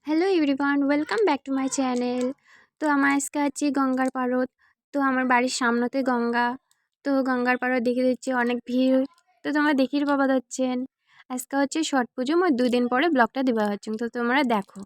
Hello everyone, welcome back to my channel. তো আমার আজকে আছি গঙ্গার পাড়ত। তো আমার বাড়ির সামনেতে গঙ্গা। তো গঙ্গার পাড়ত দেখে দিচ্ছি অনেক ভিড়। তো তোমরা দেখির পাবা যাচ্ছেন আজকে হচ্ছে ছট পুজো, মোট 2 দিন পরে ব্লগটা দেওয়া হচ্ছে। তো তোমরা দেখো।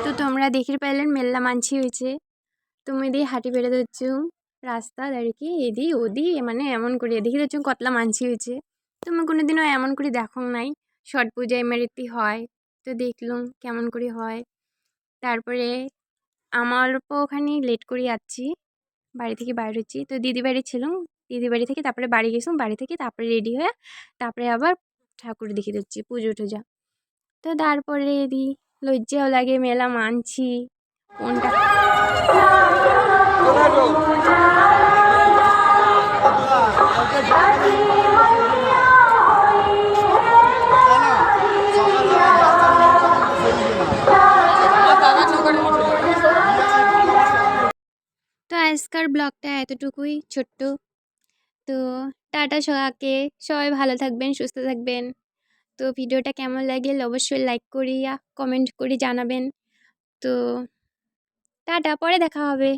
তো তোমরা দেখির পাইলেন মেল্লা মানছি হয়েছে। তুমি দিয়ে হাঁটি বেড়ে দিচ্ছ রাস্তা দাঁড়িয়ে এদি ওদি, মানে এমন করে দেখি দিচ্ছ কতলা মানছি হয়েছে। তুমি কোনোদিনও এমন করে দেখো নাই। ছট পূজায় মেরিতি হয়, তো দেখলুম কেমন করে হয়। তারপরে আমার অল্প ওখানে লেট করে যাচ্ছি, বাড়ি থেকে বাইর হচ্ছি। তো দিদি বাড়ি ছিলাম, দিদি বাড়ি থেকে তারপরে বাড়ি গেছিলাম, বাড়ি থেকে তারপরে রেডি হয়ে তারপরে আবার ঠাকুর দেখে দিচ্ছি, পুজো টুজা। তো তারপরে দি লজ্জাও লাগে, মেলা মানছি কোনটা। তো আজকের ব্লগটা এতটুকুই ছোট্ট। তো টাটা সবাইকে, সবাই ভালো থাকবেন, সুস্থ থাকবেন। তো ভিডিওটা কেমন লাগলে অবশ্যই লাইক করিয়া কমেন্ট করে জানাবেন। তো টাটা, পরে দেখা হবে।